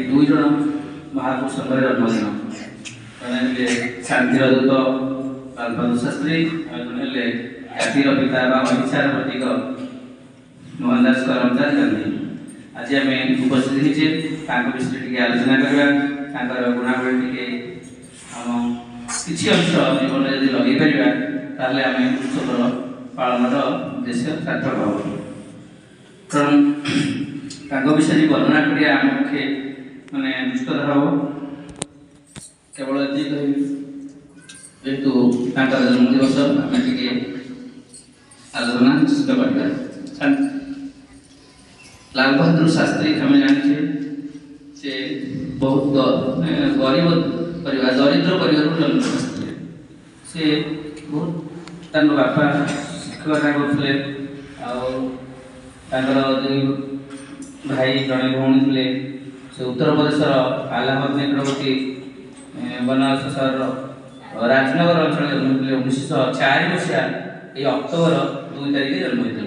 दुई जन महापुरुषों जन्मदिन जड़े शांतिर दूत लाल बहादुर शास्त्री जड़े जातिर पिता अहिंसार प्रतीक मोहनदास करमचंद गांधी। आज आम उपस्थित होचे विषय टी आलोचना करवा गुणावली टी किसी अंश जीवन में जब लगे पारे आम उत्सव पालन उद्देश्य सार्थक हो। कारण विषय वर्णना करिया आम मुखे माने दुष्कर हो केवल ये जेहेतु जन्म दिवस आम टे आलोचना चेष्टा करवा। लाल बहादुर शास्त्री आम जाने से बहुत गरीब परिवार दरिद्र परिवार जन्म से बहुत बापा शिक्षकता करते भाई जड़े भौणी थे से उत्तर प्रदेश आलाहाबाद निकटवर्ती बनारस सहर राजनगर अंचल जन्म होते 1904 मसीहा ये अक्टोबर 2 तारिख जन्म होते।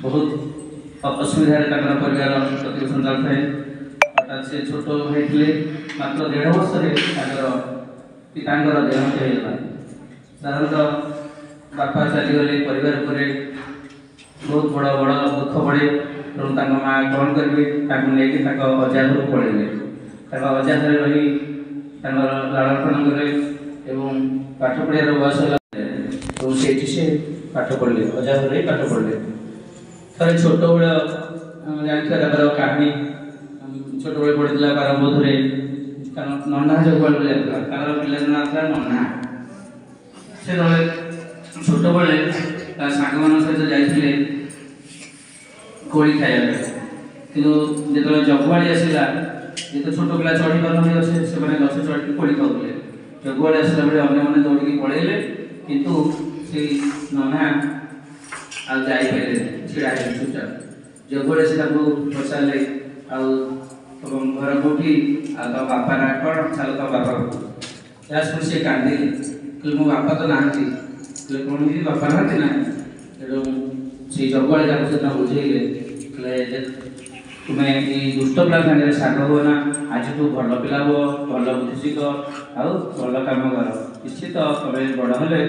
बहुत असुविधा परिवार प्रतिपोषण चलता है। अर्थात से छोट भाई थे मात्र 1.5 वर्ष पिता देहांत होगा। साधारणतः बापा चलीगले परिवार पर बहुत बड़ बड़ दुख पड़े और माँ कौन करेंगे नहीं अजा घर पड़े अजा घर रही लालन पालन करें पाठ पढ़ार बयस तो से पाठ पढ़ले अजा घर पाठ पढ़ले। थे छोट बेल जानते कहानी छोट बेल पढ़ी बारंबोधरे नन्ना जगुआल जाता पिला ना था नन्ना से छोट बेले सांग मान सहित जाइए कोड़ी खाया कि जो जगुआड़ी आसला ये तो छोट पिला चढ़ी पारे से गछ चढ़ी कोड़ी खाऊे जगुआड़ी आसला बेले अन्य मैंने दौड़ी पड़ेले किंतु से नना आईपारे छिड़ा चुपचाप जगुआड़ी से पचारे घर कौटी आ बापा ना कौन चल तो बापा या शुणी सी कांदी मो बापा तो नहांती कौन बापा नहांती ना से जगुआड़ी जाकर बुझेले तुम्हें दुष्ट पिला सागर साग हो ना आज तू भल पिला हो भल बुद्धि शिख आउ भल कम कर निश्चित तुम्हें बड़ हेले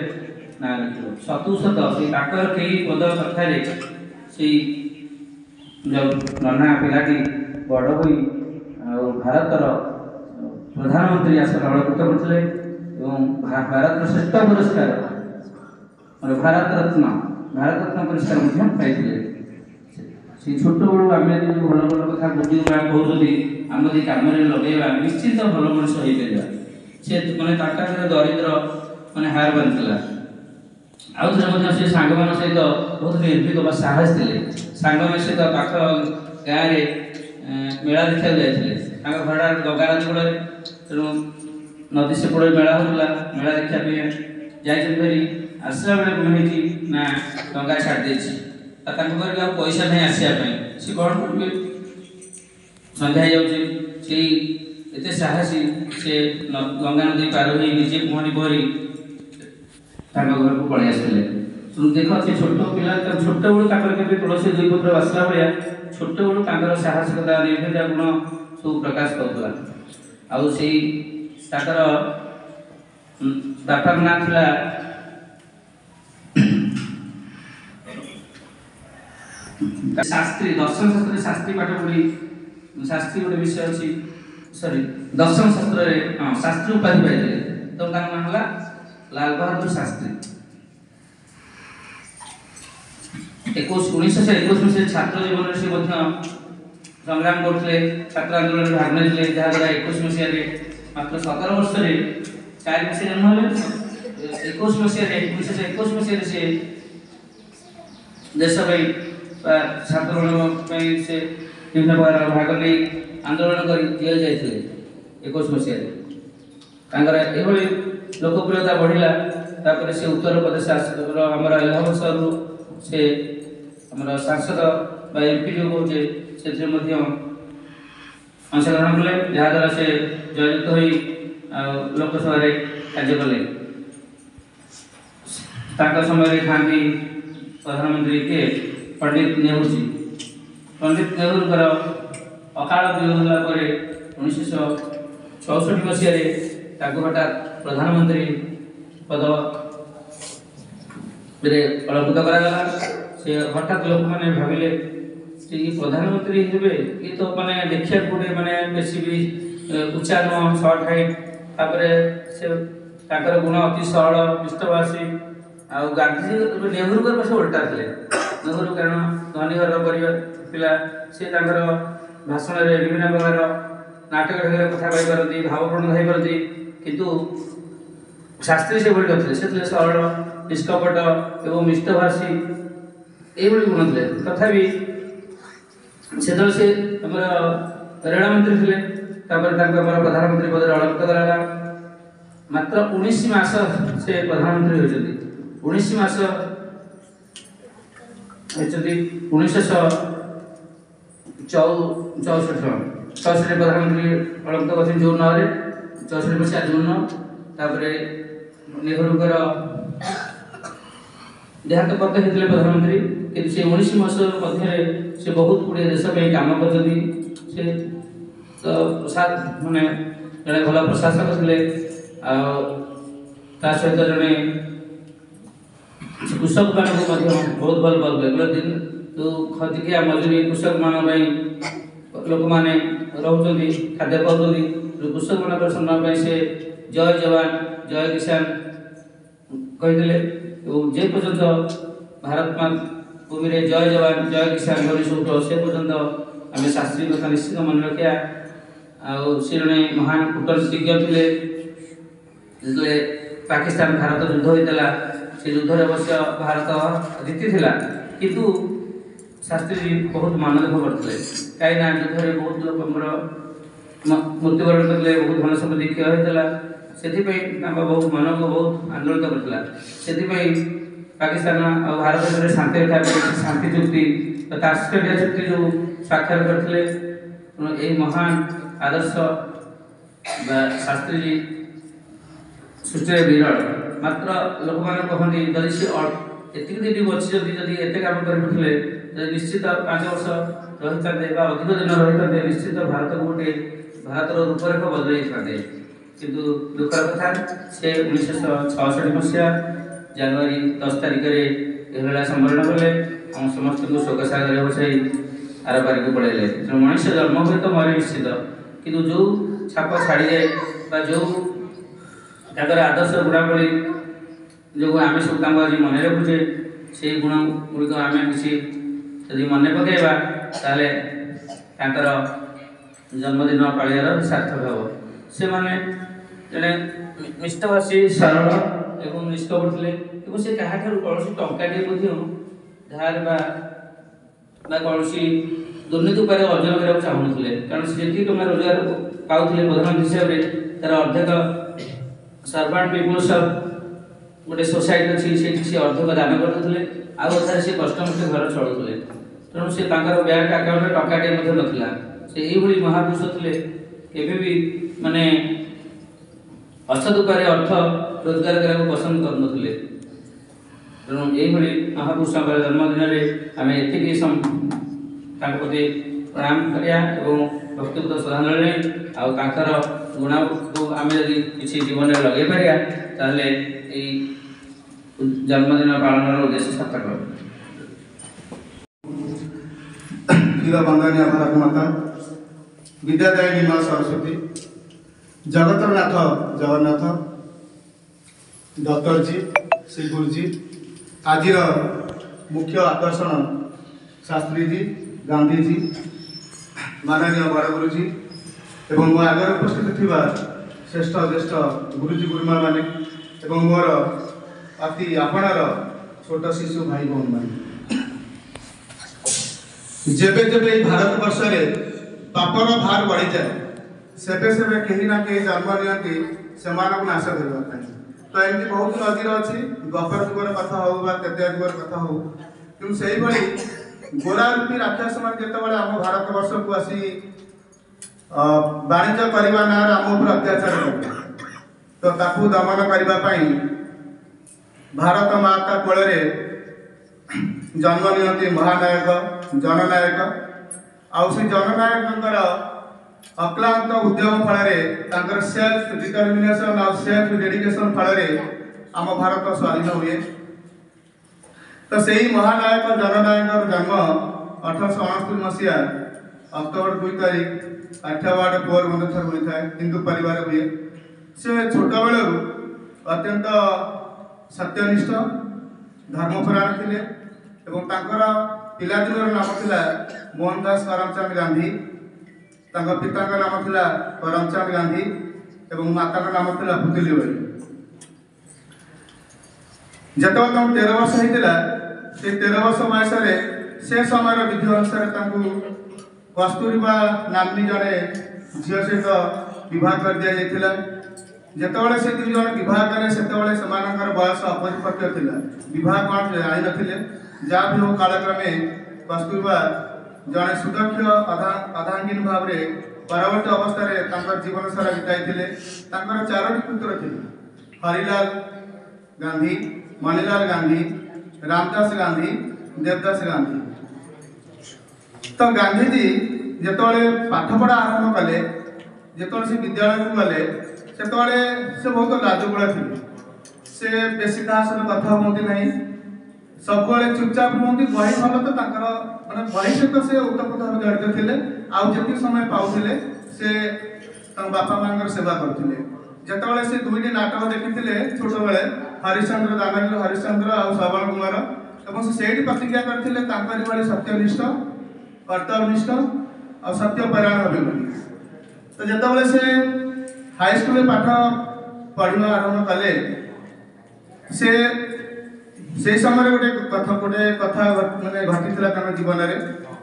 ना रख सतु सत से कई पद कथार से जो नन्ना पिलाटी बड़ हो भारतर प्रधानमंत्री आसन अलंकृत करते भारत श्रेष्ठ पुरस्कार भारत रत्न पुरस्कार पाई से छोट बड़ू आम भल भल कथा बुद्धि कहते आम यदि कम लगेगा निश्चित भल मनुष्य हो पार से मैंने दरिद्र मैंने हार बांधला आउ थे से सांग मान सहित बहुत निर्भीक साहस थे सांग सहित पाख गाँव मेला देखा जाते घर गंगानदी कूल तेणु नदी सेपड़े मेला होता मेला देखापी जारी आसला बेले कौन होती ना डंगा छाड़ी पैसा नहीं आसापी सी कौन करेंगे सन्ध्या होते साहसी से गंगा नदी पार हो निजे पहरी पहरी घर को पलि आसते देख से छोट पिला छोट बेलू के तुलसी दुई पत्र बासला भाया छोट बेलू साहसिकता निर्भीकता गुण सब प्रकाश करूला बापार ना था शास्त्री दर्शन शास्त्र शास्त्री पाठ पढ़ी शास्त्री गोटे विषय अच्छी सॉरी दर्शन शास्त्र हाँ शास्त्री उपाधि पाई तो नाम है लाल बहादुर शास्त्री। 1921 मसीह छात्र जीवन से संग्राम करते छात्र आंदोलन भाग नहीं जहाद्वारा 21 मसीह मात्र 17 वर्ष 4 मसीह जन्म है 1921 मसीह से देश छात्र से विभिन्न प्रकार भाग नहीं आंदोलन कर जेल जाते 21 मसीह लोकप्रियता बढ़ला से उत्तर प्रदेश आम इलाहाबाद सहर से आम सांसद एमपी जो कहे से अंशग्रहण कले जहाद्वारा से जययुक्त हो लोकसभा कार्य कले समय खाती प्रधानमंत्री के पंडित नेहरू जी। पंडित नेहरू अकाल वियोग होगा 1964 मसीह हठात प्रधानमंत्री पद अलंकृत करागला। से हठात लोक मैंने भाविले प्रधानमंत्री हे ये तो मैंने देखिए गोटे मैंने बेसी भी उच्चा नुह सर्ट हाइट तापर से गुण अति सरल पृष्ठभाषी आ गांधीजी नेहरू का पक्ष उल्टा थे। नेहरू कारण धनी घर पिला से भाषण में विभिन्न प्रकार नाटक कथा कही भावपूर्ण होती किंतु शास्त्री से भूल थे सरल निष्कपट एवं मिष्टभाषी ये गुण थे। तथापि से रेल मंत्री थे प्रधानमंत्री पद अलंकृत कराला। मात्र 19 मास से प्रधानमंत्री होती 19 मास 1964 प्रधानमंत्री अलंकृत कर जून 9 64 मसीहा जून 9 नेहरू देहांत पद होते प्रधानमंत्री कि से 19 मास मध्य से बहुत गुड़े देश काम कर माने जड़े भल प्रशासक थे सहित जड़े कृषक मान बहुत भल पाते दिन तो खटिकिया मजूरी कृषक मान लोक मैंने रोचे खाद्य पाँच कृषक मान सम्मान से जय जवान जय किसान कही जे पर्यंत भारत भूमि में जय जवान जय किसान धरी सूत्र से पर्यंत आम शास्त्री कथा निश्चित मन रखा। सी जड़े महान कूटनीतिज्ञ थे जो पाकिस्तान भारत युद्ध होता से युद्ध अवश्य भारत जीति किंतु शास्त्री जी बहुत मानदेव करते कहीं युद्ध में बहुत लोक मृत्युवरण करते बहुत धन सम्पत्ति क्षय होता से बहुत मन को बहुत आंदोलित करता से पाकिस्तान और भारत में शांति शांति चुक्ति तास्केडिया चुक्ति जो स्वाक्षर करते यही महान आदर्श शास्त्री जी सृष्टि विरल। मात्र लोक मैंने कहते जदि सी एतिक दिन बची जदि एत काम करें निश्चित 5 वर्ष रही अधिक दिन रही निश्चित भारत को गोटे भारत रूपरेख बदल किंतु दुखर कथा से 1966 मसीहा जनवरी 10 तारिख में सम्मेलन कले हम समस्त को शोक सागर बसाई आर पारिक पड़े तेणु मनुष जन्म हुए तो मरे निश्चित किंतु जो छाप छाड़ी जाए जो आदर्श गुणावली जो आम सब आज मन रखुचे से गुण गुड़िक आम किसी यदि मन पकड़ा ताले जन्मदिन पालियार सार्थक हे से मैंने जड़े मिष्टभाषी सरल एवं निष्कपट थे से क्या कौन टाटे धार कौन दुर्नीति उपाय अर्जन करने चाहूले कारण से जी टाँग रोजगार पाते प्रधानमंत्री हिसाब से तार अर्धक सर्वांट पीपुल्स गोटे सोसाइटी अच्छी से अर्धक दान करते आधार से कष्टमष्ट घर चलुले तेणु से बैंक आकाउंट टाटे नाला से यही महापुरुष थे केवे माने असद उपाय अर्थ रोजगार करने को पसंद करुले तेणु यही महापुरुष जन्मदिन में आम एति प्रणाम करिया व्यक्तिगत श्रद्धांजलि आर गुण को आम यदि किसी जीवन में लगे पारिया ताहले जन्मदिन पालन उद्देश्य सार्थक वंदनीय भारत माता विद्यादायिनी माँ सरस्वती जगतरनाथ जगन्नाथ डॉक्टर जी श्री गुरु जी आज मुख्य आकर्षण शास्त्री जी गांधी जी माननीय बड़ गुरु जी एवं मो आगे उपस्थित थिबा श्रेष्ठ ज्येष्ठ गुरुजी गुरुमा माने एवं मोर अति आपणार छोट शिशु भाई बहन माने जेबे जेबे भारत वर्ष में पापर भार बढ़ी जाए सेबे सेबे कहीं ना कहीं जन्म नियंती से नाश करने तो एमती बहुत नदीर अच्छी गपर जुगर कथा हो तेतिया जुगर कथा हो कि से गोरा रूपी राक्षस मान जिते आम भारत वर्ष को आसी ବାଣିଜ୍ୟ କରିବା ନାଁରେ ଆମ ଉପରେ ଅତ୍ୟାଚାର କଲେ। ତ ତାକୁ ଦମନ କରିବା ପାଇଁ ଭାରତ ମାତା କୋଳରେ ଜନ୍ମ ନିଅନ୍ତି ମହାନାୟକ ଜନନାୟକ। ଆଉ ସେ ଜନନାୟକଙ୍କର ଅକ୍ଲାନ୍ତ ଉଦ୍ୟମ ଫଳରେ ତାଙ୍କର ସେଲ୍ଫ ଡିଟରମିନେସନ ଆଉ ସେଲ୍ଫ ଡେଡିକେସନ ଫଳରେ ଆମ ଭାରତ ସ୍ୱାଧୀନ ହୁଏ। ତ ସେହି ମହାନାୟକ ଜନନାୟକର ଜନ୍ମ 1869 ମସିହା ଅକ୍ଟୋବର 2 ତାରିଖ କାଠିଆୱାଡ଼ ପୋରବନ୍ଦର ହୋଇଥାଏ। ହିନ୍ଦୁ ପରିବାର ହୁଏ। ସେ ଛୋଟବେଳରୁ ଅତ୍ୟନ୍ତ ସତ୍ୟନିଷ୍ଠ ଧର୍ମପରାୟଣ ଥିଲେ ଏବଂ ତାଙ୍କର ପିଲାଦିନର ନାମ ଥିଲା ମୋହନ ଦାସ କରମଚାନ୍ଦ ଗାନ୍ଧୀ। ତାଙ୍କ ପିତାଙ୍କ ନାମ ଥିଲା କରମଚାନ୍ଦ ଗାନ୍ଧୀ ଏବଂ ମାତାଙ୍କ ନାମ ଥିଲା ପୁତୁଲିବାଇ। ଯେତେବେଳେ ତାଙ୍କୁ 13 ବର୍ଷ ହେଇଥିଲା, ସେ 13 ବର୍ଷ ବୟସରେ ସେ ସମୟର ବିଧି ଅନୁସାରେ ତାଙ୍କୁ କସ୍ତୁରିବା ନାମ୍ନୀ ଜଣେ ଝିଅ ସହିତ ବିବାହ କରିଦିଆଯାଇଥିଲା। ଯେତେବେଳେ ସେ ଦୁଇ ଜଣ ବିବାହ କଲେ ସେତେବେଳେ ସେମାନଙ୍କର ବୟସ ଅପରିପକ୍ୱ ଥିଲା। ବିବାହ କ'ଣ ଜାଣିନଥିଲେ। ଯାହା ବି ହଉ କାଳକ୍ରମେ କସ୍ତୁରବା ଜଣେ ସୁଦକ୍ଷ ଅର୍ଦ୍ଧାଙ୍ଗିନୀ ଭାବରେ ପରବର୍ତ୍ତୀ ଅବସ୍ଥାରେ ତାଙ୍କର ଜୀବନ ସାରା ବିତାଇଥିଲେ। ତାଙ୍କର 4ଟି ପୁତ୍ର ଥିଲେ, ହରିଲାଲ ଗାନ୍ଧୀ, ମଣିଲାଲ ଗାନ୍ଧୀ, ରାମଦାସ ଗାନ୍ଧୀ, ଦେବଦାସ ଗାନ୍ଧୀ। ତ ଗାନ୍ଧୀଜୀ ଯେତେବେଳେ ପାଠପଢ଼ା ଆରମ୍ଭ କଲେ, ଯେତେବେଳେ ସେ ବିଦ୍ୟାଳୟକୁ ଗଲେ, ସେତେବେଳେ ସେ ବହୁତ ଲାଜକୁଳା ଥିଲେ। ସେ ବେଶୀ କାହା ସହିତ କଥା ହୁଅନ୍ତି ନାହିଁ, ସବୁବେଳେ ଚୁପଚାପ ହୁଅନ୍ତି। ବହି ଭଲ ତ ତାଙ୍କର ମାନେ ବହି ସହିତ ସେ ଓତପ୍ରୋତ ଭାବେ ଜଡ଼ିତ ଥିଲେ। ଆଉ ଯେତିକି ସମୟ ପାଉଥିଲେ ସେ ତାଙ୍କ ବାପା ମାଙ୍କର ସେବା କରୁଥିଲେ। ଯେତେବେଳେ ସେ 2ଟି ନାଟକ ଦେଖିଥିଲେ ଛୋଟବେଳେ, ହରିଶ୍ଚନ୍ଦ୍ର ଦାନବୀର ହରିଶ୍ଚନ୍ଦ୍ର ଆଉ ଶ୍ରବଣ କୁମାର, ଏବଂ ସେ ସେଇଠି ପ୍ରତିଜ୍ଞା କରିଥିଲେ ତାଙ୍କରି ଭଳି ସତ୍ୟନିଷ୍ଠ କର୍ତ୍ତବ୍ୟନିଷ୍ଠ ଆଉ ସତ୍ୟପରାୟଣ ହେବେ ବୋଲି। ତ ଯେତେବେଳେ ସେ ହାଇସ୍କୁଲରେ ପାଠ ପଢ଼ିବା ଆରମ୍ଭ କଲେ, ସେଇ ସମୟରେ ଗୋଟେ କଥା ମାନେ ଘଟିଥିଲା ତାଙ୍କ ଜୀବନରେ।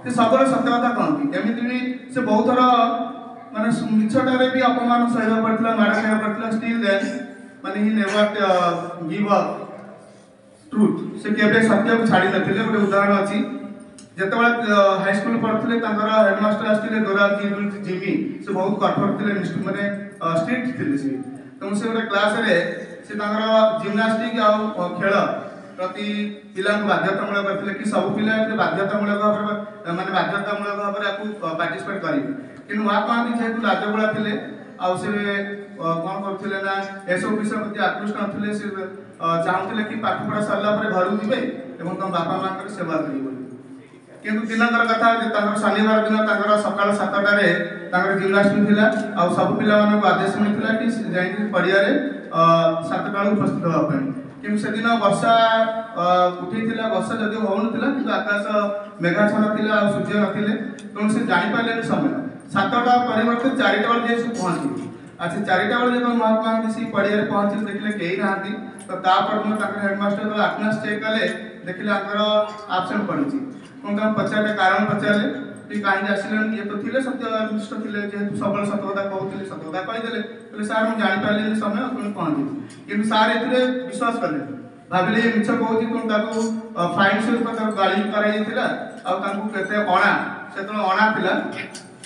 ସେ ସବୁବେଳେ ସତ୍ୟ କଥା କହନ୍ତି। ଏମିତି ବି ସେ ବହୁତ ଥର ମାନେ ମିଛଟାରେ ବି ଅପମାନ ସହିବାକୁ ପଡ଼ିଥିଲା, ମାଡ଼ ଖାଇବାକୁ ପଡ଼ିଥିଲା। ଷ୍ଟିଲ୍ ଦେନ୍ ମାନେ ହି ନେଭର ଗିଭ୍ ଅପ୍ ଟ୍ରୁଥ୍। ସେ କେବେ ସତ୍ୟକୁ ଛାଡ଼ି ନଥିଲେ। ଗୋଟେ ଉଦାହରଣ ଅଛି, ଯେତେବେଳେ ହାଇସ୍କୁଲ ପଢ଼ୁଥିଲେ ତାଙ୍କର ହେଡମାଷ୍ଟର ଆସିଥିଲେ ଦୋରାବଜୀ ଜିମି। ସେ ବହୁତ କଠୋର ଥିଲେ, ମାନେ ଷ୍ଟ୍ରିକ୍ଟ ଥିଲେ ସେ। ତେଣୁ ସେ ଗୋଟେ କ୍ଲାସରେ ସେ ତାଙ୍କର ଜିମ୍ନାଷ୍ଟିକ୍ ଆଉ ଖେଳ ପ୍ରତି ପିଲାଙ୍କୁ ବାଧ୍ୟତାମୂଳକ କରିଥିଲେ କି ସବୁ ପିଲା ବାଧ୍ୟତାମୂଳକ ଭାବରେ ଆକୁ ପାର୍ଟିସିପେଟ୍ କରିବେ। କିନ୍ତୁ ମହାତ୍ମା ଗାନ୍ଧୀ ଯେହେତୁ ଲାଜକୁଳା ଥିଲେ ଆଉ ସେ କ'ଣ କରୁଥିଲେ ନା ଏସବୁ ବିଷୟ ପ୍ରତି ଆକୃଷ୍ଟ ନଥିଲେ। ସେ ଚାହୁଁଥିଲେ କି ପାଠପଢ଼ା ସରିଲା ପରେ ଘରକୁ ଯିବେ ଏବଂ ତମ ବାପା ମାଙ୍କର ସେବା କରିବେ ବୋଲି। କିନ୍ତୁ ଦିନକର କଥା, ତାଙ୍କର ଶନିବାର ଦିନ ତାଙ୍କର ସକାଳ 7ଟାରେ ତାଙ୍କର ଜିମ୍ନାଷ୍ଟିକ୍ ଥିଲା ଆଉ ସବୁ ପିଲାମାନଙ୍କୁ ଆଦେଶ ମିଳିଥିଲା କି ଯାଇକି ପଡ଼ିଆରେ 7ଟା ବେଳକୁ ଉପସ୍ଥିତ ହେବା ପାଇଁ। କିନ୍ତୁ ସେଦିନ ବର୍ଷା ଉଠେଇଥିଲା, ବର୍ଷା ଯଦିଓ ହେଉନଥିଲା କିନ୍ତୁ ଆକାଶ ମେଘାଚ୍ଛନ୍ନ ଥିଲା ଆଉ ସୂର୍ଯ୍ୟ ନଥିଲେ। ତେଣୁ ସେ ଜାଣିପାରିଲେନି ସମୟ। 7ଟା ପରିବର୍ତ୍ତେ 4ଟା ବେଳେ ଯାଇ ସେ ପହଞ୍ଚିଲେ। ଆଉ ସେ 4ଟା ବେଳେ ଯେତେବେଳେ ମହାତ୍ମା ଗାନ୍ଧୀ ସେ ପଡ଼ିଆରେ ପହଞ୍ଚିଲେ, ଦେଖିଲେ କେହି ନାହାନ୍ତି। ତ ତାପରଦିନ ତାଙ୍କର ହେଡମାଷ୍ଟର ଯେତେବେଳେ ଆଟେଣ୍ଡାନ୍ସ ଚେକ୍ କଲେ, ଦେଖିଲେ ତାଙ୍କର ଆବସେଣ୍ଟ ପଡ଼ିଛି। ଏବଂ ତାଙ୍କୁ ପଚାରିଲେ, କାରଣ ପଚାରିଲେ କି କାହିଁକି ଆସିଲେନି। ଇଏ ତ ଥିଲେ ସତ୍ୟନିଷ୍ଠ ଥିଲେ, ଯେହେତୁ ସବୁବେଳେ ସତ କଥା କହୁଥିଲେ, ସତ କଥା କହିଦେଲେ। କହିଲେ ସାର୍ ମୁଁ ଜାଣିପାରିଲିନି ସମୟ, ତେଣୁ ପହଞ୍ଚିଲି। କିନ୍ତୁ ସାର୍ ଏଥିରେ ବିଶ୍ୱାସ କଲେ, ଭାବିଲେ ଇଏ ମିଛ କହୁଛି। ତେଣୁ ତାକୁ ଫାଇନ୍ ସ୍ୱରୂପ ତାକୁ ଗାଳି କରାଯାଇଥିଲା। ଆଉ ତାଙ୍କୁ କେତେ ଅଣା, ସେତେବେଳେ ଅଣା ଥିଲା,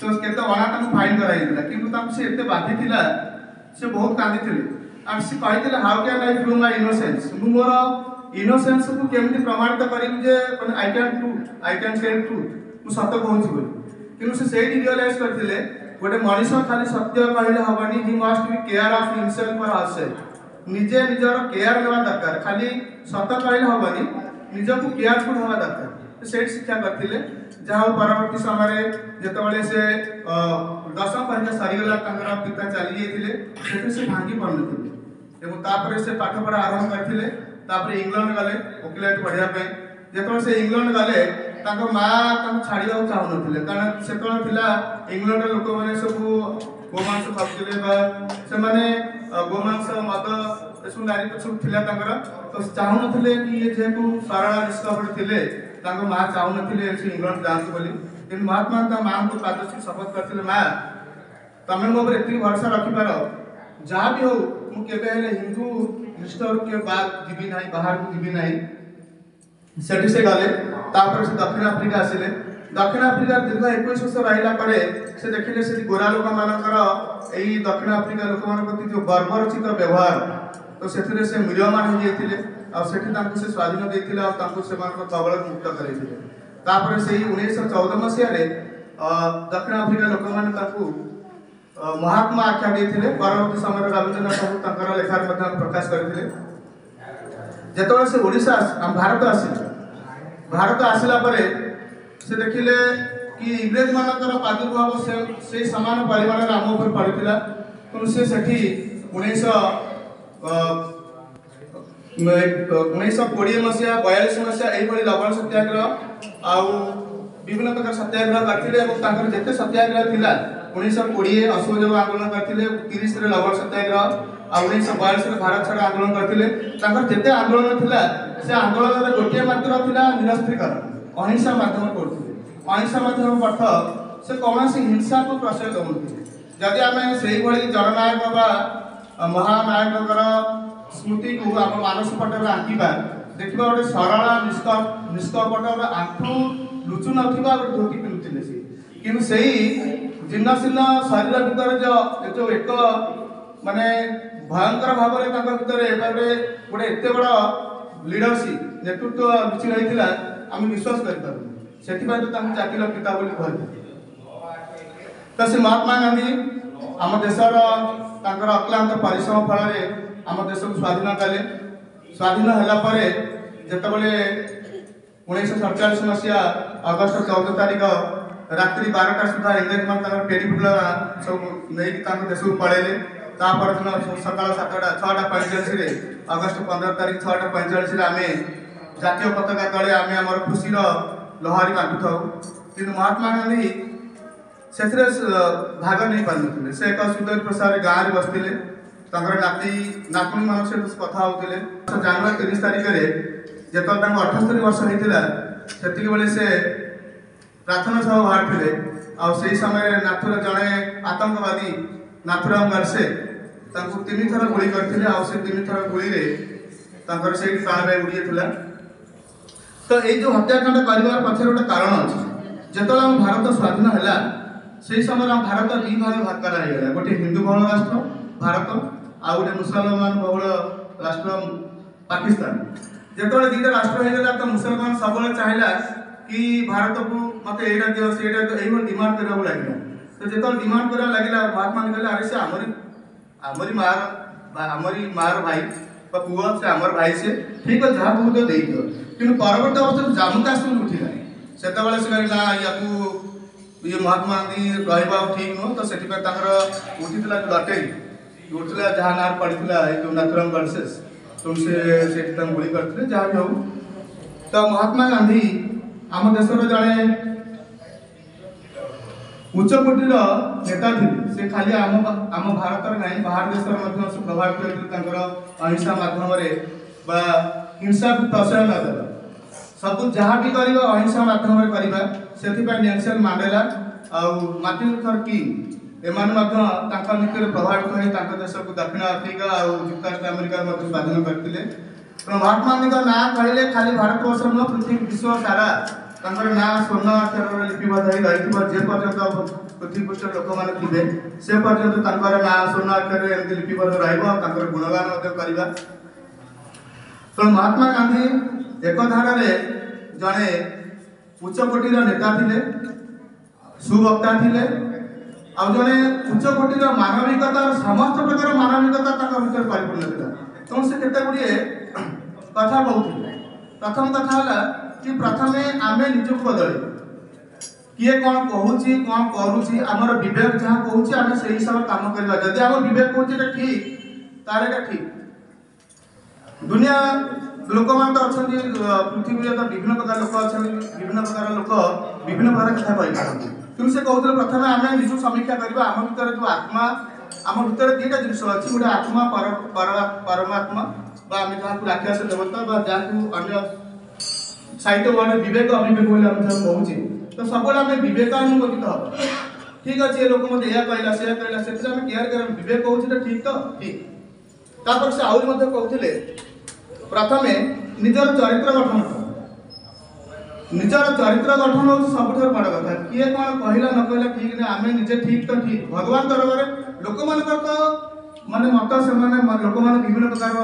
ତ କେତେ ଅଣା ତାଙ୍କୁ ଫାଇନ୍ କରାଯାଇଥିଲା। କିନ୍ତୁ ତାଙ୍କୁ ସେ ଏତେ ବାଧିଥିଲା, ସେ ବହୁତ କାନ୍ଦିଥିଲେ। ଆଉ ସେ କହିଥିଲେ, how can I prove my innocence. ମୁଁ ମୋର ଇନୋସେନ୍ସକୁ କେମିତି ପ୍ରମାଣିତ କରିବି ଯେ ଆଇ କ୍ୟାନ୍ ସେ ଟ୍ରୁଥ୍, ମୁଁ ସତ କହୁଛି ବୋଲି। କିନ୍ତୁ ସେ ସେଇଠି ରିଅଲାଇଜ୍ କରିଥିଲେ, ଗୋଟେ ମଣିଷ ଖାଲି ସତ୍ୟ କହିଲେ ହବନି, he must be care of himself for herself. ନିଜେ ନିଜର କେୟାର ନେବା ଦରକାର। ଖାଲି ସତ କହିଲେ ହବନି, ନିଜକୁ କେୟାରଫୁଲ୍ ହେବା ଦରକାର। ସେଇଠି ଶିକ୍ଷା କରିଥିଲେ। ଯାହା ହଉ ପରବର୍ତ୍ତୀ ସମୟରେ ଯେତେବେଳେ ସେ 10ମ ପରୀକ୍ଷା ସରିଗଲା, ତାଙ୍କର ପିତା ଚାଲି ଯାଇଥିଲେ, ସେଥିରେ ସେ ଭାଙ୍ଗି ପଡ଼ିନଥିଲେ ଏବଂ ତାପରେ ସେ ପାଠପଢ଼ା ଆରମ୍ଭ କରିଥିଲେ। ତାପରେ ଇଂଲଣ୍ଡ ଗଲେ ଓକିଲାତି ପଢ଼ିବା ପାଇଁ। ଯେତେବେଳେ ସେ ଇଂଲଣ୍ଡ ଗଲେ, ତାଙ୍କ ମାଆ ତାଙ୍କୁ ଛାଡ଼ିବାକୁ ଚାହୁଁନଥିଲେ, କାରଣ ସେତେବେଳେ ଥିଲା ଇଂଲଣ୍ଡର ଲୋକମାନେ ସବୁ ଗୋମାଂସ ଖାଉଥିଲେ ବା ସେମାନେ ଗୋମାଂସ ମଦ ଏସବୁ ନାରୀ ସବୁ ଥିଲା ତାଙ୍କର। ତ ଚାହୁଁନଥିଲେ କି ଇଏ ଯେହେତୁ ସରଳ ନିଷ୍କପଟ ଥିଲେ, ତାଙ୍କ ମାଆ ଚାହୁଁନଥିଲେ ସେ ଇଂଲଣ୍ଡ ଯାଆନ୍ତୁ ବୋଲି। କିନ୍ତୁ ମହାତ୍ମା ତା ମାଆଙ୍କୁ ପାଦସ୍ଥି ଶପଥ କରିଥିଲେ, ମା ତମେ ମୋ ଉପରେ ଏତିକି ଭରସା ରଖିପାର, ଯାହା ବି ହଉ ମୁଁ କେବେ ହେଲେ ହିନ୍ଦୁ ନିଷ୍ଠରୁ ଯିବି ନାହିଁ, ବାହାରକୁ ଯିବି ନାହିଁ। ସେଠି ସେ ଗଲେ। ତାପରେ ସେ ଦକ୍ଷିଣ ଆଫ୍ରିକା ଆସିଲେ। दक्षिण आफ्रिका दीर्घ 21 वर्ष रहिला परे से देखिले से गोरा लोक मानकर एई दक्षिण आफ्रिका लोक मान प्रति जो बर्बरचित व्यवहार तो सेथिरे से मिलियमान हो जाइतिले और सेठी तांको से स्वाधीन देथिले और तांको से मान कबल मुक्त करैतिले तापर से 1914 मसिया रे दक्षिण आफ्रिका लोक मान तांको महात्मा आख्या देथिले परवर्ती समय रविन्द्रनाथ ठाकुर तांकर लेखार मध्य प्रकाश करथिले जेतोळे से ओडिशा भारत आसिला परे से देखिले कि इंग्रेज मानकर प्रादुर्भाव से समान परिमाण आम उपर पड़ता तो से सेठी 1920 मसीहा 42 मसीहा यही लवण सत्याग्रह आउ विभिन्न प्रकार सत्याग्रह करते जिते सत्याग्रह थिला 1920 असहयोग आंदोलन करते 30 लवण सत्याग्रह आ 1942 भारत छाड़ आंदोलन करते जिते आंदोलन थिला से आंदोलन गोटे मात्र थिला निरस्त्रीकरण अहिंसा माध्यम करते अहिंसा माध्यम अर्थ से कौन हिंसा को प्रश्रय दौते जदि आम से जननायक बा महानायक स्मृति को आम मानस पटल आंकिबा देखा गोटे सरल निष्कपट आंखु लुचु ना धोती पिंधुले सी कि जीर्ण शीर्ण शरीर भितर जो एक माने भयंकर भाव में गोटे एत बड़ लीडरशिप नेतृत्व लुचि रही आम विश्वास करें तो जातिर पिता तो से महात्मा गांधी आम देशर अक्लांत परिश्रम फल आम देश को स्वाधीन कले स्वाधीन है जितेबले 1947 मसीहा अगस्ट 14 तारिख रात्रि 12टा सुधा इंग्रेज मान पेड़ी फुला सब नहीं देश को पड़ेले तापर दिन सकाल 7टा 6:45 अगस्ट 15 तारिख 6:45 आम जातीय पताका तले आम आम खुशी लहरी बांटू था कि महात्मा गांधी से भाग नहीं पारे से एक सुंदर प्रसाद गाँव में बसते नाती नातुणी मान सहित कथा होते जनवरी 30 तारिख में जो 78 वर्ष होता से बेले से प्रार्थना सभा बाहर थे समय नाथुर जड़े आतंकवादी नाथुराम गाडसे 3 थर गुली करते 3 थर गुली से प्राणवायु उड़ीला तो ये जो हत्याकांड कर पक्ष गोटे कारण अच्छे जो भारत स्वाधीन है से समय भारत 2 भाग भाग कराइला गोटे हिंदू बहुल राष्ट्र भारत आ गोटे मुसलमान बहुल राष्ट्र पाकिस्तान जो 2टा राष्ट्र होगा तो मुसलमान सब चाहिए कि भारत को मत यहाँ दिव से यही डिमांड करने लगे तो जो डिमांड कर लगे महात्मा गांधी कहले अरे से आमरी मार भाई पुआ से आमर भाई से ठीक है जहाँ बहुत दे दियो कि परवर्त अवस्था जम्मू काश्मीर उठिला से कहले ना या ये महात्मा गांधी रहा ठीक नुह तो से उठीला लटेरी उठला जहाँ नार पड़ता जो नाथुराम गडसे तुमसे गुली करते जहाँ भी हो तो महात्मा गांधी आम देशर जड़े उच्चकोटीर नेता थे से खाली आम भारत नहीं बाहर देश से प्रभावित होते अहिंसा माध्यम हिंसा को प्रश्रय न सब जहाँ भी कर अहिंसा माध्यम करवा से नेल्सन मांडेला मार्टिन लूथर किंग एमान नीति प्रभावित हो देश को दक्षिण आफ्रिका और युक्तराष्ट्र अमेरिका स्वाधीन करते महात्मा गांधी ना कहले खाली भारत वर्ष नुह पृथ्वी विश्व सारा ना स्वर्ण अक्षर लिपिबद्ध रही जे पर्यंत पृथ्वी पृष्ठ लोक मैंने थे से पर्यंत ना स्वर्ण अक्षर एमती लिपिबद्ध रही गुणगान करवा तो महात्मा गांधी एक धारा जड़े उच्चकोटीर नेता थे सुवक्ता थे आ जड़े उच्चकोटीर मानविकता समस्त प्रकार मानविकता भर परिपूर्ण था तो से केते गुड़िए कथा कहते प्रथम कथा है कि प्रथम आम निज बदल किए कौन कहूँ कौन करुच्ची आमर विवेक जहाँ कहूँ आम से हिसाब कम करवा जदि आम विवेक कहूँ ठीक तार ठीक दुनिया लोक मान तो अच्छा पृथ्वी तो विभिन्न प्रकार लोक अच्छा विभिन्न प्रकार लोक विभिन्न प्रकार कथा कही कि से कहते प्रथम आम निज समीक्षा करवा आम भर जो आत्मा आम भर 2टा जिन अच्छी गोटे आत्मा परमात्मा आम जहाँ राक्षस देवता जहाँ अन्य साहित्य वर्ड विवेक अविवेक बोले कहूँ तो सब आम विवेकानुगत हम ठीक अच्छे लोक मत यह कहला से कहला से केयर कर विवेक कहूँ ठीक तो ठीक तापर से आहरी कहते प्रथमे निजर चरित्र गठन ନିଜର ଚରିତ୍ର ଗଠନ ହେଉଛି ସବୁଠାରୁ ବଡ଼ କଥା। କିଏ କ'ଣ କହିଲା ନ କହିଲା ଠିକ୍ ନାହିଁ, ଆମେ ନିଜେ ଠିକ୍ ତ ଠିକ୍। ଭଗବାନ ଦରବାରେ ଲୋକମାନଙ୍କର ତ ମାନେ ମତ, ସେମାନେ ଲୋକମାନେ ବିଭିନ୍ନ ପ୍ରକାର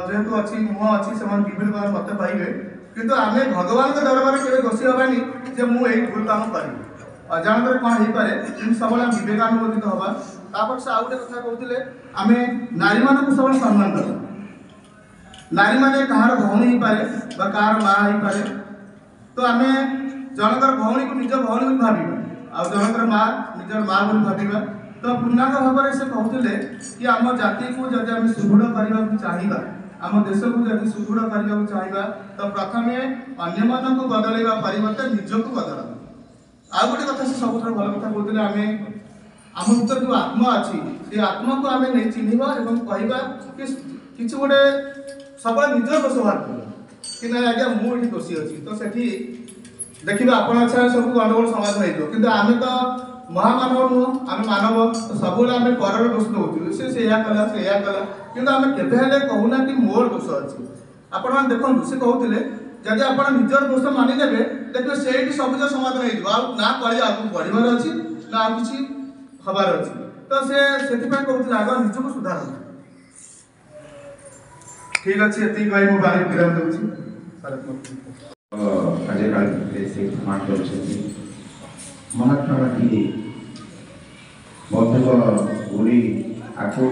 ଯେହେତୁ ଅଛି ମୁହଁ ଅଛି, ସେମାନେ ବିଭିନ୍ନ ପ୍ରକାର ମତ ପାଇବେ, କିନ୍ତୁ ଆମେ ଭଗବାନଙ୍କ ଦରବାରେ କେବେ ଦୋଷୀ ହେବାନି ଯେ ମୁଁ ଏଇ ଭୁଲ କାମ କରିବି। ଅଜାଣତରେ କ'ଣ ହେଇପାରେ, କିନ୍ତୁ ସବୁବେଳେ ବିବେକାନୁମୋଦିତ ହେବା। ତାପରେ ସେ ଆଉ ଗୋଟେ କଥା କହୁଥିଲେ, ଆମେ ନାରୀମାନଙ୍କୁ ସବୁବେଳେ ସମ୍ମାନ ଦେବା। ନାରୀମାନେ କାହାର ଭଉଣୀ ହେଇପାରେ ବା କାହାର ମା ହେଇପାରେ, ତ ଆମେ ଜଣଙ୍କର ଭଉଣୀକୁ ନିଜ ଭଉଣୀ ବୋଲି ଭାବିବା, ଆଉ ଜଣଙ୍କର ମା ନିଜର ମା ବୋଲି ଭାବିବା। ତ ପୂର୍ଣ୍ଣାଙ୍ଗ ଭାବରେ ସେ କହୁଥିଲେ କି ଆମ ଜାତିକୁ ଯଦି ଆମେ ସୁଦୃଢ଼ କରିବାକୁ ଚାହିଁବା, ଆମ ଦେଶକୁ ଯଦି ସୁଦୃଢ଼ କରିବାକୁ ଚାହିଁବା, ତ ପ୍ରଥମେ ଅନ୍ୟମାନଙ୍କୁ ବଦଳାଇବା ପରିବର୍ତ୍ତେ ନିଜକୁ ବଦଳାଇବା। ଆଉ ଗୋଟେ କଥା ସେ ସବୁଠାରୁ ଭଲ କଥା କହୁଥିଲେ, ଆମେ ଆମ ଭିତରେ ଯେଉଁ ଆତ୍ମା ଅଛି ସେ ଆତ୍ମାକୁ ଆମେ ନେଇ ଚିହ୍ନିବା ଏବଂ କହିବା କି କିଛି ଗୋଟେ ସବୁବେଳେ ନିଜର ଦୋଷ ବାହାର କରିବା କି ନାଇଁ ଆଜ୍ଞା ମୁଁ ଏଠି ଦୋଷୀ ଅଛି। ତ ସେଠି ଦେଖିବେ ଆପଣଙ୍କ ଛାଡ଼ ସବୁ ଗଣ୍ଡଗୋଳ ସମାଧାନ ହେଇଯିବ। କିନ୍ତୁ ଆମେ ତ ମହାମାନବ ନୁହଁ, ଆମେ ମାନବ। ତ ସବୁବେଳେ ଆମେ ପରର ଦୋଷ ଦେଉଛୁ, ସେ ଏଇଆ କଲା ସେ ଏଇଆ କଲା, କିନ୍ତୁ ଆମେ କେବେ ହେଲେ କହୁନା କି ମୋର ଦୋଷ ଅଛି। ଆପଣମାନେ ଦେଖନ୍ତୁ, ସେ କହୁଥିଲେ ଯଦି ଆପଣ ନିଜର ଦୋଷ ମାନିନେବେ, ଦେଖିବେ ସେଇଠି ସବୁଜ ସମାଧାନ ହେଇଯିବ। ଆଉ ନା କଳି ଆଗକୁ ବଢ଼ିବାର ଅଛି ନା ଆଉ କିଛି ହବାର ଅଛି। ତ ସେ ସେଥିପାଇଁ କହୁଥିଲେ ଆଗ ନିଜକୁ ସୁଧାରନ୍ତୁ। ଠିକ୍ ଅଛି, ଏତିକି କହି ମୁଁ ବାହାରି ବିରାମ ଦେଉଛି। ଆଜିକାଲି ସେ ପ୍ରମାଣ କରୁଛନ୍ତି ମହାତ୍ମା ଗାନ୍ଧୀ ବନ୍ଧୁକ ଗୁଳି ଆକୁ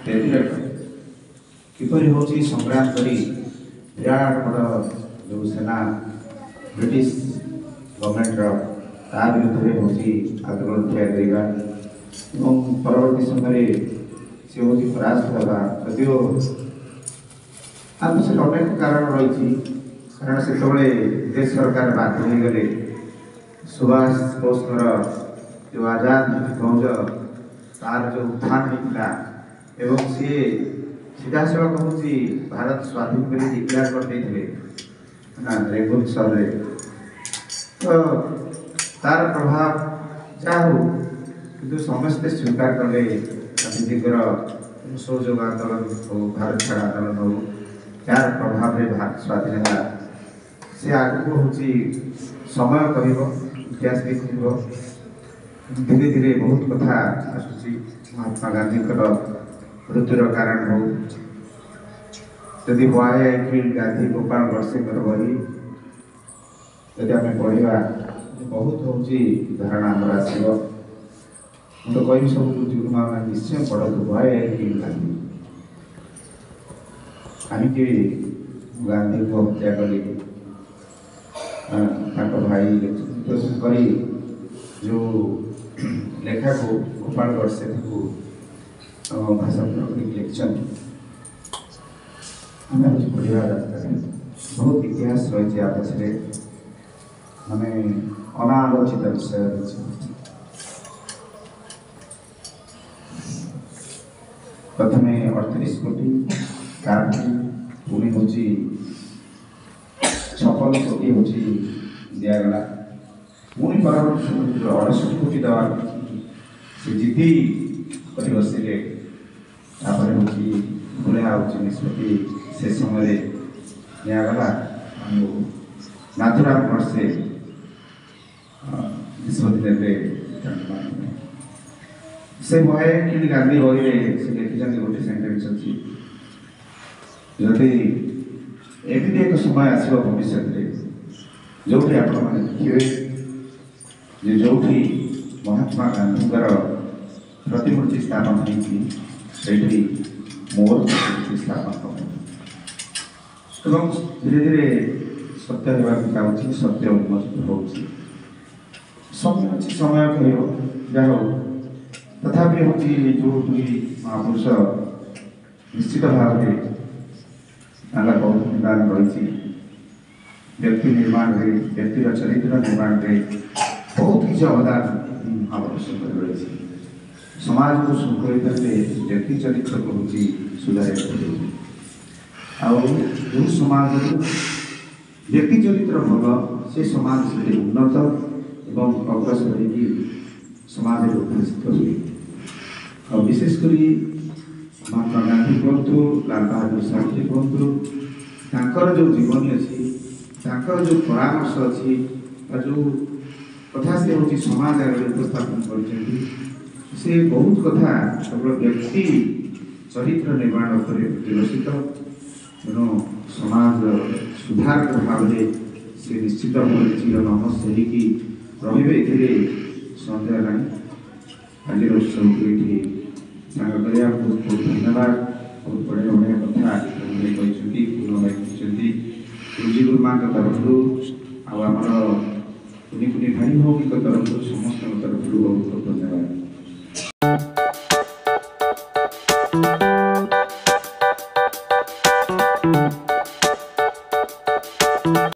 ଟେଲିଗ୍ରାଫ କିପରି ହେଉଛି ସଂଗ୍ରାମ କରି ବିରାଟ ବଡ଼ ଯେଉଁ ସେନା ବ୍ରିଟିଶ ଗଭର୍ଣ୍ଣମେଣ୍ଟର ତା ବିରୁଦ୍ଧରେ ହେଉଛି ଆନ୍ଦୋଳନ ତିଆରି କରିବା ଏବଂ ପରବର୍ତ୍ତୀ ସମୟରେ ସେ ହେଉଛି ପରାସ୍ତ ହେବା। ଯଦିଓ ତା ପଛରେ ଅନେକ କାରଣ ରହିଛି, କାରଣ ସେତେବେଳେ ବ୍ରିଟିଶ ସରକାର ବାଧ୍ୟ ହୋଇଗଲେ ସୁଭାଷ ବୋଷଙ୍କର ଯେଉଁ ଆଜାଦ ଫୌଜ ତାର ଯେଉଁ ଉତ୍ଥାନ ହୋଇଥିଲା ଏବଂ ସିଏ ସିଧାସଳଖ ହେଉଛି ଭାରତ ସ୍ୱାଧୀନ କରି ଡିକ୍ଲେୟାର କରିଦେଇଥିଲେ ନା ରେଙ୍ଗୁନ ସହରରେ। ତ ତାର ପ୍ରଭାବ ଯାହା ହଉ, କିନ୍ତୁ ସମସ୍ତେ ସ୍ୱୀକାର କଲେ ଗାନ୍ଧୀଜୀଙ୍କର ସହଯୋଗ ଆନ୍ଦୋଳନ ହଉ, ଭାରତ ଛାଡ଼ ଆନ୍ଦୋଳନ ହଉ, ଯାହାର ପ୍ରଭାବରେ ଭାରତ ସ୍ୱାଧୀନ ହେଲା। ସେ ଆଗକୁ ହେଉଛି ସମୟ କହିବ, ଇତିହାସ ବି କହିବ। ଧୀରେ ଧୀରେ ବହୁତ କଥା ଆସୁଛି। ମହାତ୍ମା ଗାନ୍ଧୀଙ୍କର ମୃତ୍ୟୁର କାରଣ ହଉ, ଯଦି why I killed Gandhi Gopal ଗଡ଼ସେଙ୍କର ବହି ଯଦି ଆମେ ପଢ଼ିବା, ବହୁତ ହେଉଛି ଧାରଣା ଆମର ଆସିବ। ମୁଁ ତ କହିବି ସବୁ ଯୁବକମାନେ ନିଶ୍ଚୟ ପଢ଼ନ୍ତୁ ହ୍ୱାଇ ଆଇ କିଲ୍ଡ ଗାନ୍ଧୀ। କାହିଁକି ଗାନ୍ଧୀଙ୍କୁ ହତ୍ୟା କଲି, ତାଙ୍କ ଭାଇ କରି ଯେଉଁ ଲେଖାକୁ ଗୋପାଳ ଗଡ଼ସେ ତାକୁ ଭାଷାନ୍ତର କରିକି ଲେଖିଛନ୍ତି। ଆମେ ହେଉଛି ପଢ଼ିବା ଦରକାର। ବହୁତ ଇତିହାସ ରହିଛି ଆ ପଛରେ, ମାନେ ଅନାଲୋଚିତ ବିଷୟ ରହିଛି। ପ୍ରଥମେ 38 କୋଟି, ତାପରେ ପୁଣି ହେଉଛି 56 କୋଟି ହେଉଛି ଦିଆଗଲା। ପୁଣି ପରବର୍ତ୍ତୀ 68 କୋଟି ଦେବା ସେ ଜିଦି କରି ବସିଲେ। ତାପରେ ହେଉଛି ଭୁଲା ହେଉଛି ନିଷ୍ପତ୍ତି ସେ ସମୟରେ ନିଆଗଲା। ନାଥୁରାମ ଗଡ଼ସେ ନିଷ୍ପତ୍ତି ନେଲେ। ସେ ହ୍ୱାଇ ଆଇ କିଲ୍ଡ ଗାନ୍ଧୀ ବହିରେ ସେ ଲେଖିଛନ୍ତି, ଗୋଟେ ସେଣ୍ଟେନ୍ସ ଅଛି, ଯଦି ଏମିତି ଏକ ସମୟ ଆସିବ ଭବିଷ୍ୟତରେ ଯେଉଁଠି ଆପଣମାନେ ଦେଖିବେ ଯେ ଯେଉଁଠି ମହାତ୍ମା ଗାନ୍ଧୀଙ୍କର ପ୍ରତିମୂର୍ତ୍ତି ସ୍ଥାପନ ହେଇଛି ସେଇଠି ମୋର ପ୍ରତିମୂର୍ତ୍ତି ସ୍ଥାପନ ହେବ ଏବଂ ଧୀରେ ଧୀରେ ସତ୍ୟ ହେବାକୁ ଯାଉଛି, ସତ୍ୟ ଉନ୍ମୋଚିତ ହେଉଛି। ସମୟ ଅଛି, ସମୟ କହିବ। ଯାହା ହଉ, ତଥାପି ହେଉଛି ଯେଉଁ ଦୁଇ ମହାପୁରୁଷ ନିଶ୍ଚିତ ଭାବରେ ତାଙ୍କର ବହୁତ ଅବଦାନ ରହିଛି। ବ୍ୟକ୍ତି ନିର୍ମାଣରେ, ବ୍ୟକ୍ତିର ଚରିତ୍ର ନିର୍ମାଣରେ ବହୁତ କିଛି ଅବଦାନ ମହାପୁରୁଷଙ୍କର ରହିଛି। ସମାଜକୁ ଶୃଙ୍ଖଳିତରେ ବ୍ୟକ୍ତି ଚରିତ୍ରକୁ ହେଉଛି ସୁଧାରିବାକୁ। ଆଉ ଯେଉଁ ସମାଜରେ ବ୍ୟକ୍ତି ଚରିତ୍ର ଭଲ, ସେ ସମାଜ ସେଠି ଉନ୍ନତ ଏବଂ ଅଗ୍ରସର ହୋଇକି ସମାଜରେ ଉଦ୍ଭାସିତ ହୁଏ। ଆଉ ବିଶେଷ କରି ମହାତ୍ମା ଗାନ୍ଧୀ କୁହନ୍ତୁ, ଲାଲ ବାହାଦୁର ଶାସ୍ତ୍ରୀ କୁହନ୍ତୁ, ତାଙ୍କର ଯେଉଁ ଜୀବନୀ ଅଛି ତାଙ୍କର ଯେଉଁ ପରାମର୍ଶ ଅଛି ବା ଯେଉଁ କଥା ସେ ହେଉଛି ସମାଜ ଆଗରେ ଉପସ୍ଥାପନ କରିଛନ୍ତି ସେ ବହୁତ କଥା କେବଳ ବ୍ୟକ୍ତି ଚରିତ୍ର ନିର୍ମାଣ ଉପରେ ବିକଶିତ ତେଣୁ ସମାଜ ସୁଧାରକ ଭାବରେ ସେ ନିଶ୍ଚିତ ଭାବରେ ଚିରନମସ୍ୟ ହେଇକି ରହିବେ ଏଥିରେ ସନ୍ଦେହ ନାହିଁ। ଆଜିର ଉତ୍ସବକୁ ଏଇଠି ସାଙ୍ଗ କରିବା ବହୁତ ବହୁତ ଧନ୍ୟବାଦ। ବହୁତ ବଢ଼ିଆ ବଢ଼ିଆ କଥା କହିଛନ୍ତି ପୂର୍ଣ୍ଣଭାଇ କହିଛନ୍ତି ଗୁରୁଜୀ ଗୁରୁମାଙ୍କ ତରଫରୁ ଆଉ ଆମର କୁନି କୁନି ଭାଇ ଭଉଣୀଙ୍କ ତରଫରୁ ସମସ୍ତଙ୍କ